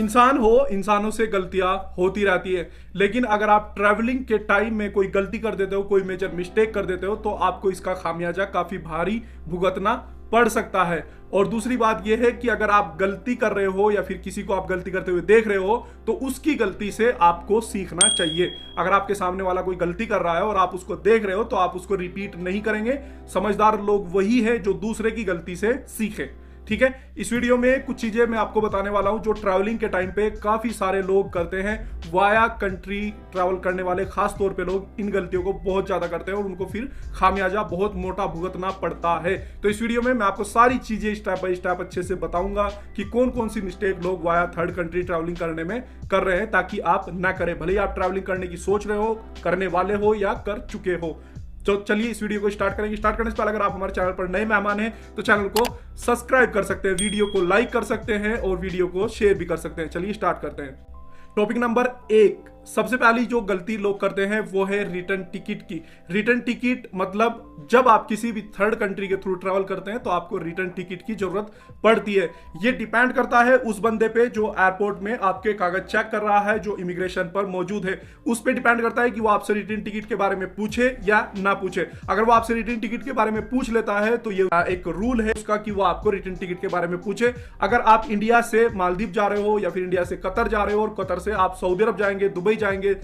इंसान हो, इंसानों से गलतियां होती रहती है, लेकिन अगर आप ट्रैवलिंग के टाइम में कोई गलती कर देते हो, कोई मेजर मिस्टेक कर देते हो, तो आपको इसका खामियाजा काफी भारी भुगतना पड़ सकता है। और दूसरी बात यह है कि अगर आप गलती कर रहे हो या फिर किसी को आप गलती करते हुए देख रहे हो, तो उसकी गलती से आपको सीखना चाहिए। अगर आपके सामने वाला कोई गलती कर रहा है और आप उसको देख रहे हो, तो आप उसको रिपीट नहीं करेंगे। समझदार लोग वही है जो दूसरे की गलती से सीखे। ठीक है, इस वीडियो में कुछ चीजें मैं आपको बताने वाला हूं जो ट्रैवलिंग के टाइम पे काफी सारे लोग करते हैं। वाया कंट्री ट्रैवल करने वाले खास तौर पे लोग इन गलतियों को बहुत ज्यादा करते हैं और उनको फिर खामियाजा बहुत मोटा भुगतना पड़ता है। तो इस वीडियो में मैं आपको सारी चीजें स्टेप बाय स्टेप अच्छे से बताऊंगा कि कौन कौन सी मिस्टेक लोग वाया थर्ड कंट्री ट्रैवलिंग करने में कर रहे हैं, ताकि आप ना करें। भले ही आप ट्रैवलिंग करने की सोच रहे हो, करने वाले हो या कर चुके हो। तो चलिए इस वीडियो को स्टार्ट करेंगे। स्टार्ट करने से पहले अगर आप हमारे चैनल पर नए मेहमान हैं तो चैनल को सब्सक्राइब कर सकते हैं, वीडियो को लाइक कर सकते हैं और वीडियो को शेयर भी कर सकते हैं। चलिए स्टार्ट करते हैं। टॉपिक नंबर 1, सबसे पहली जो गलती लोग करते हैं वो है रिटर्न टिकट की। रिटर्न टिकट मतलब जब आप किसी भी थर्ड कंट्री के थ्रू ट्रैवल करते हैं तो आपको रिटर्न टिकट की जरूरत पड़ती है। ये डिपेंड करता है उस बंदे पे जो एयरपोर्ट में आपके कागज चेक कर रहा है, जो इमिग्रेशन पर मौजूद है। उस पर डिपेंड करता है कि वो आपसे रिटर्न टिकट के बारे में पूछे या ना पूछे। अगर वो आपसे रिटर्न टिकट के बारे में पूछ लेता है तो ये एक रूल है उसका कि वो आपको रिटर्न टिकट के बारे में पूछे। अगर आप इंडिया से मालदीव जा रहे हो या फिर इंडिया से कतर जा रहे हो और कतर से आप सऊदी अरब जाएंगे, दुबई जाएंगे,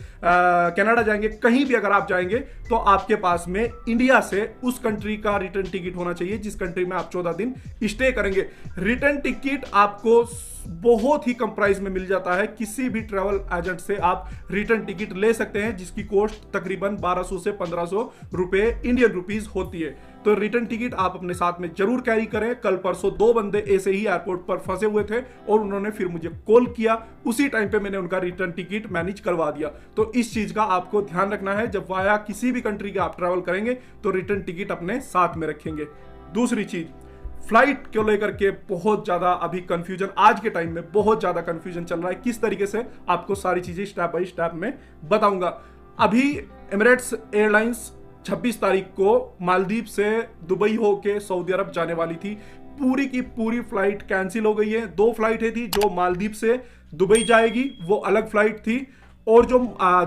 कनाडा जाएंगे, कहीं भी अगर आप जाएंगे तो आपके पास में इंडिया से उस कंट्री का रिटर्न टिकट होना चाहिए जिस कंट्री में आप 14 दिन स्टे करेंगे। रिटर्न टिकट आपको बहुत ही कम प्राइस में मिल जाता है। किसी भी ट्रैवल एजेंट से आप रिटर्न टिकट ले सकते हैं जिसकी कॉस्ट तकरीबन 1200 से 1500 रुपए इंडियन रुपीस होती है। तो रिटर्न टिकट आप अपने साथ में जरूर कैरी करें। कल परसों 2 बंदे ऐसे ही एयरपोर्ट पर फंसे हुए थे और उन्होंने फिर मुझे कॉल किया, उसी टाइम पे मैंने उनका रिटर्न टिकट मैनेज करवा दिया। तो इस चीज का आपको ध्यान रखना है, जब वाया किसी भी कंट्री के आप ट्रैवल करेंगे तो रिटर्न टिकट अपने साथ में रखेंगे। दूसरी चीज, फ्लाइट को लेकर के बहुत ज्यादा अभी कंफ्यूजन, आज के टाइम में बहुत ज्यादा कंफ्यूजन चल रहा है। किस तरीके से आपको सारी चीजें स्टेप बाय स्टेप में बताऊंगा। अभी एमिरेट्स एयरलाइंस 26 तारीख को मालदीव से दुबई होके सऊदी अरब जाने वाली थी। पूरी की पूरी फ्लाइट कैंसिल हो गई है। 2 फ्लाइटें थी, जो मालदीव से दुबई जाएगी वो अलग फ्लाइट थी, और जो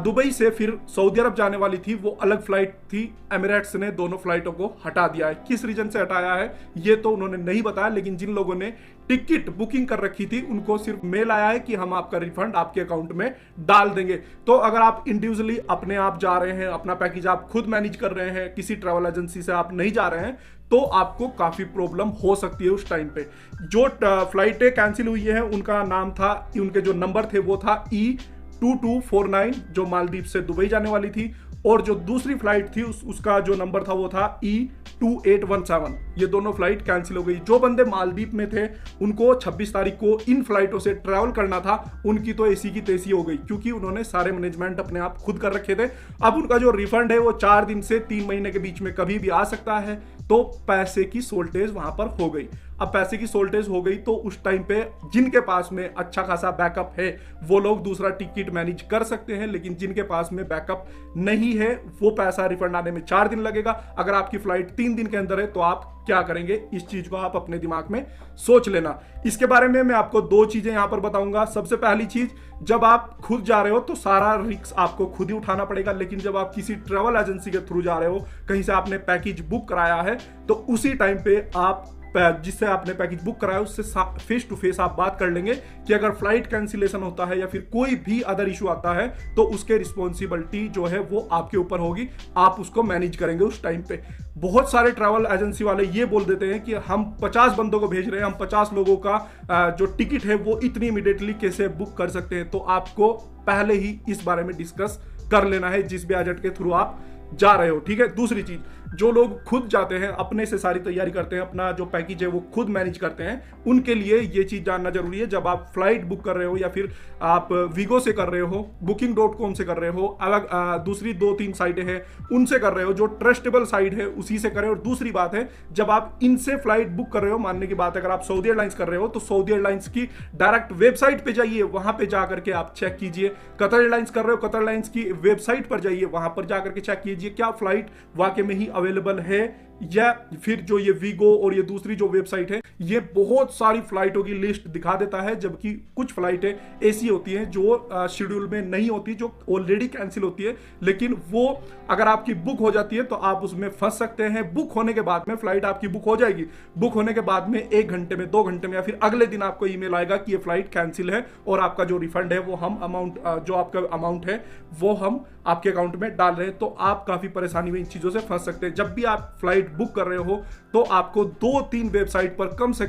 दुबई से फिर सऊदी अरब जाने वाली थी वो अलग फ्लाइट थी। एमिरेट्स ने दोनों फ्लाइटों को हटा दिया है। किस रीजन से हटाया है ये तो उन्होंने नहीं बताया, लेकिन जिन लोगों ने टिकट बुकिंग कर रखी थी उनको सिर्फ मेल आया है कि हम आपका रिफंड आपके अकाउंट में डाल देंगे। तो अगर आप इंडिविजुअली अपने आप जा रहे हैं, अपना पैकेज आप खुद मैनेज कर रहे हैं, किसी ट्रैवल एजेंसी से आप नहीं जा रहे हैं, तो आपको काफी प्रॉब्लम हो सकती है उस टाइम पे। जो फ्लाइटें कैंसिल हुई है उनका नाम था, उनके जो नंबर थे वो था E2249 जो मालदीव से दुबई जाने वाली थी, और जो दूसरी फ्लाइट थी उसका जो नंबर था वो था E2817। ये दोनों फ्लाइट कैंसिल हो गई। जो बंदे मालदीव में थे उनको 26 तारीख को इन फ्लाइटों से ट्रैवल करना था, उनकी तो ऐसी की तैसी हो गई, क्योंकि उन्होंने सारे मैनेजमेंट अपने आप खुद कर रखे थे। अब उनका जो रिफंड है वो 4 दिन से 3 महीने के बीच में कभी भी आ सकता है। तो पैसे की शॉर्टेज वहां पर हो गई। अब पैसे की शॉर्टेज हो गई तो उस टाइम पे जिनके पास में अच्छा खासा बैकअप है वो लोग दूसरा टिकट मैनेज कर सकते हैं, लेकिन जिनके पास में बैकअप नहीं है वो पैसा रिफंड आने में 4 दिन लगेगा। अगर आपकी फ्लाइट 3 दिन के अंदर है तो आप क्या करेंगे, इस चीज को आप अपने दिमाग में सोच लेना। इसके बारे में मैं आपको 2 चीजें यहां पर बताऊंगा। सबसे पहली चीज, जब आप खुद जा रहे हो तो सारा रिस्क आपको खुद ही उठाना पड़ेगा, लेकिन जब आप किसी ट्रैवल एजेंसी के थ्रू जा रहे हो, कहीं से आपने पैकेज बुक कराया है, तो उसी टाइम पे आप जिससे आपने पैकेज बुक कराया उससे फेस टू फेस आप बात कर लेंगे कि अगर फ्लाइट कैंसिलेशन होता है या फिर कोई भी अदर इशू आता है तो उसके रिस्पॉन्सिबिलिटी जो है वो आपके ऊपर होगी, आप उसको मैनेज करेंगे उस टाइम पे। बहुत सारे ट्रैवल एजेंसी वाले ये बोल देते हैं कि हम 50 बंदों को भेज रहे हैं, हम 50 लोगों का जो टिकट है वो इतनी इमीडिएटली कैसे बुक कर सकते हैं। तो आपको पहले ही इस बारे में डिस्कस कर लेना है जिस भी एजेंट के थ्रू आप जा रहे हो। ठीक है। दूसरी चीज, जो लोग खुद जाते हैं, अपने से सारी तैयारी करते हैं, अपना जो पैकेज है वो खुद मैनेज करते हैं, उनके लिए ये चीज जानना जरूरी है। जब आप फ्लाइट बुक कर रहे हो या फिर आप वीगो से कर रहे हो, booking.com से कर रहे हो, अलग दूसरी 2-3 साइटें हैं उनसे कर रहे हो, जो ट्रस्टेबल साइट है उसी से करें। और दूसरी बात है, जब आप इनसे फ्लाइट बुक कर रहे हो, मानने की बात अगर आप सऊदी एयरलाइंस कर रहे हो तो सऊदी एयरलाइंस की डायरेक्ट वेबसाइट पे जाइए, वहां पे जाकर के आप चेक कीजिए। कतर एयरलाइंस कर रहे हो, कतर एयरलाइंस की वेबसाइट पर जाइए, वहां पर जाकर के चेक कीजिए क्या फ्लाइट वाकई में ही अवेलेबल है या फिर जो ये वीगो और ये दूसरी जो वेबसाइट है, ये बहुत सारी फ्लाइटों की लिस्ट दिखा देता है, जबकि कुछ फ्लाइटें ऐसी होती हैं जो शेड्यूल में नहीं होती, जो ऑलरेडी कैंसिल होती है, लेकिन वो अगर आपकी बुक हो जाती है तो आप उसमें फंस सकते हैं। बुक होने के बाद में फ्लाइट आपकी बुक हो जाएगी, बुक होने के बाद में 1 घंटे में, 2 घंटे में या फिर अगले दिन आपको ईमेल आएगा कि ये फ्लाइट कैंसिल है और आपका जो रिफंड है वो हम अमाउंट, जो आपका अमाउंट है वो हम आपके अकाउंट में डाल रहे हैं। तो आप काफी परेशानी में इन चीजों से फंस सकते हैं। जब भी आप फ्लाइट बुक कर रहे हो तो आपको 2-3 वेबसाइट पर कम से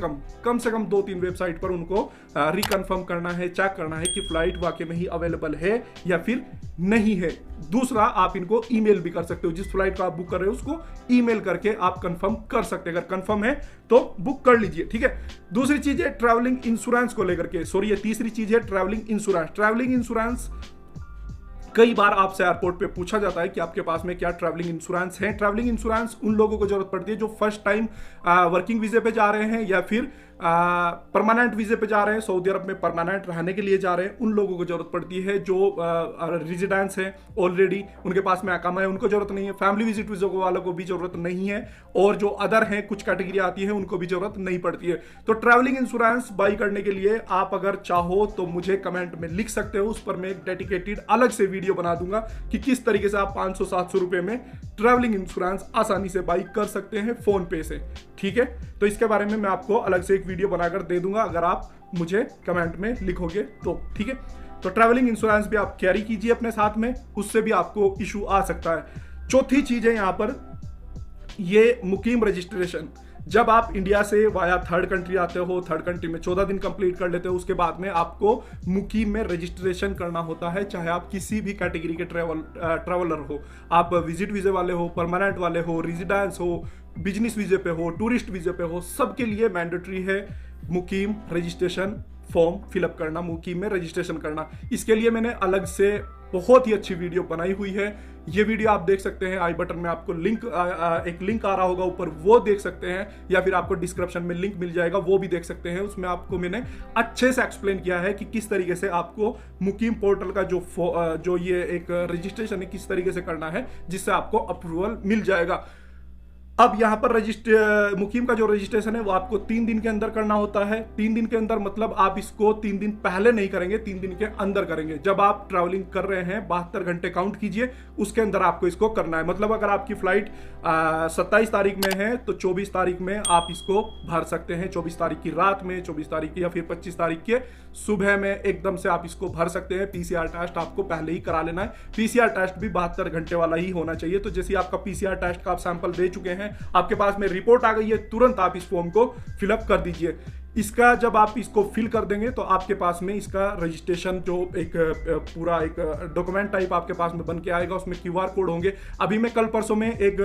कम 2-3 वेबसाइट पर उनको रिकन्फर्म करना है, चेक करना है कि फ्लाइट वाकई में ही अवेलेबल है या फिर नहीं है। दूसरा, आप इनको ईमेल भी कर सकते हो, जिस फ्लाइट को आप बुक कर रहे हो उसको ईमेल करके आप कंफर्म कर सकते हैं। अगर कंफर्म है तो बुक कर लीजिए, ठीक है। दूसरी चीज है ट्रैवलिंग इंश्योरेंस को लेकर के, सॉरी ये तीसरी चीज है ट्रैवलिंग इंश्योरेंस। ट्रैवलिंग इंश्योरेंस कई बार आपसे एयरपोर्ट पे पूछा जाता है कि आपके पास में क्या ट्रैवलिंग इंश्योरेंस है। ट्रैवलिंग इंश्योरेंस उन लोगों को जरूरत पड़ती है जो फर्स्ट टाइम वर्किंग वीजे पे जा रहे हैं या फिर परमानेंट वीजे पे जा रहे हैं, सऊदी अरब में परमानेंट रहने के लिए जा रहे हैं, उन लोगों को जरूरत पड़ती है। जो रेजिडेंट्स हैं ऑलरेडी, उनके पास में अकामा है, उनको जरूरत नहीं है। फैमिली विजिट वीजा वालों को भी जरूरत नहीं है, और जो अदर हैं, कुछ कैटेगरी आती है, उनको भी जरूरत नहीं पड़ती है। तो ट्रैवलिंग इंश्योरेंस बाई करने के लिए आप अगर चाहो तो मुझे कमेंट में लिख सकते हो, उस पर मैं एक डेडिकेटेड अलग से वीडियो बना दूंगा कि किस तरीके से आप 500-700 रुपए में ट्रैवलिंग इंश्योरेंस आसानी से बाई कर सकते हैं फोन पे से, ठीक है। तो इसके बारे में मैं आपको अलग से एक वीडियो बनाकर दे दूंगा अगर आप मुझे कमेंट में लिखोगे तो, ठीक है। तो ट्रैवलिंग इंश्योरेंस भी आप कैरी कीजिए अपने साथ में, उससे भी आपको इशू आ सकता है। चौथी चीज है यहां पर ये मुकीम रजिस्ट्रेशन। जब आप इंडिया से वाया थर्ड कंट्री आते हो, थर्ड कंट्री में 14 दिन कंप्लीट कर लेते हो, उसके बाद में आपको मुकीम में रजिस्ट्रेशन करना होता है। चाहे आप किसी भी कैटेगरी के ट्रैवलर हो, आप विजिट वीजे वाले हो, परमानेंट वाले हो, रेजिडेंस हो, बिजनेस वीजे पे हो, टूरिस्ट वीजे पे हो, सबके लिए मैंडेटरी है मुकीम रजिस्ट्रेशन फॉर्म फिलअप करना, मुकीम में रजिस्ट्रेशन करना। इसके लिए मैंने अलग से बहुत ही अच्छी वीडियो बनाई हुई है। ये वीडियो आप देख सकते हैं, आई बटन में आपको एक लिंक आ रहा होगा ऊपर, वो देख सकते हैं, या फिर आपको डिस्क्रिप्शन में लिंक मिल जाएगा, वो भी देख सकते हैं। उसमें आपको मैंने अच्छे से एक्सप्लेन किया है कि किस तरीके से आपको मुकीम पोर्टल का जो ये एक रजिस्ट्रेशन है किस तरीके से करना है, जिससे आपको अप्रूवल मिल जाएगा। अब यहाँ पर मुकीम का जो रजिस्ट्रेशन है वो आपको 3 दिन के अंदर करना होता है। 3 दिन के अंदर मतलब आप इसको 3 दिन पहले नहीं करेंगे, 3 दिन के अंदर करेंगे। जब आप ट्रैवलिंग कर रहे हैं 72 घंटे काउंट कीजिए, उसके अंदर आपको इसको करना है। मतलब अगर आपकी फ्लाइट 27 तारीख में है तो 24 तारीख में आप इसको भर सकते हैं। 24 तारीख की रात में, 24 तारीख की या फिर 25 तारीख के सुबह में एकदम से आप इसको भर सकते हैं। पीसीआर टेस्ट आपको पहले ही करा लेना है। पीसीआर टेस्ट भी 72 घंटे वाला ही होना चाहिए। तो जैसे आपका पीसीआर टेस्ट का आप सैंपल दे चुके हैं, आपके पास में रिपोर्ट आ गई है, तुरंत आप इस फॉर्म को फिलअप कर दीजिए। इसका जब आप इसको फिल कर देंगे तो आपके पास में इसका रजिस्ट्रेशन जो एक पूरा एक डॉक्यूमेंट टाइप आपके पास में बन के आएगा, उसमें क्यूआर कोड होंगे। अभी मैं कल परसों में एक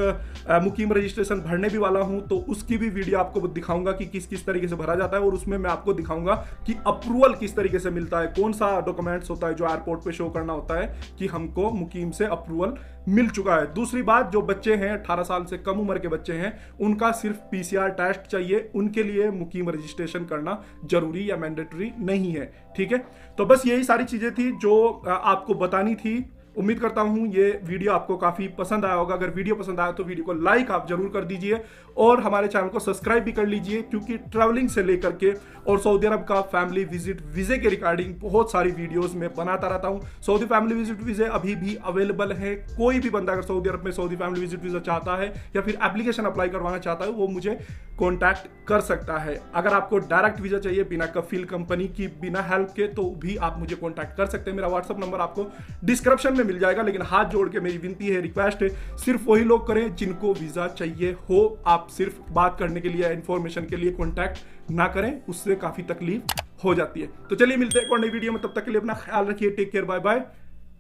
मुकीम रजिस्ट्रेशन भरने भी वाला हूं, तो उसकी भी वीडियो आपको दिखाऊंगा कि किस किस तरीके से भरा जाता है, और उसमें मैं आपको दिखाऊंगा कि अप्रूवल किस तरीके से मिलता है, कौन सा डॉक्यूमेंट्स होता है जो एयरपोर्ट पे शो करना होता है कि हमको मुकीम से अप्रूवल मिल चुका है। दूसरी बात, जो बच्चे हैं 18 साल से कम उम्र के बच्चे हैं, उनका सिर्फ पीसीआर टेस्ट चाहिए, उनके लिए मुकीम रजिस्ट्रेशन करना जरूरी या मैंडेटरी नहीं है, ठीक है। तो बस यही सारी चीजें थी जो आपको बतानी थी। उम्मीद करता हूं ये वीडियो आपको काफी पसंद आया होगा। अगर वीडियो पसंद आया तो वीडियो को लाइक आप जरूर कर दीजिए, और हमारे चैनल को सब्सक्राइब भी कर लीजिए, क्योंकि ट्रैवलिंग से लेकर के और सऊदी अरब का फैमिली विजिट वीजे के रिगार्डिंग बहुत सारी वीडियोस में बनाता रहता हूं। सऊदी फैमिली विजिट वीजे अभी भी अवेलेबल है। कोई भी बंदा अगर सऊदी अरब में सऊदी फैमिली विजिट वीजा चाहता है या फिर एप्लीकेशन अप्लाई करवाना चाहता है, वो मुझे कॉन्टैक्ट कर सकता है। अगर आपको डायरेक्ट वीजा चाहिए बिना कफील कंपनी की, बिना हेल्प के, तो भी आप मुझे कॉन्टैक्ट कर सकते हैं। मेरा व्हाट्सअप नंबर आपको डिस्क्रिप्शन में मिल जाएगा। लेकिन हाथ जोड़ के मेरी विनती है, रिक्वेस्ट है, सिर्फ वही लोग करें जिनको वीजा चाहिए हो। आप सिर्फ बात करने के लिए, इंफॉर्मेशन के लिए कॉन्टैक्ट ना करें, उससे काफी तकलीफ हो जाती है। तो चलिए मिलते हैं एक और नई वीडियो में, तब तक के लिए अपना ख्याल रखिए। टेक केयर, बाय बाय,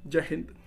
जय हिंद।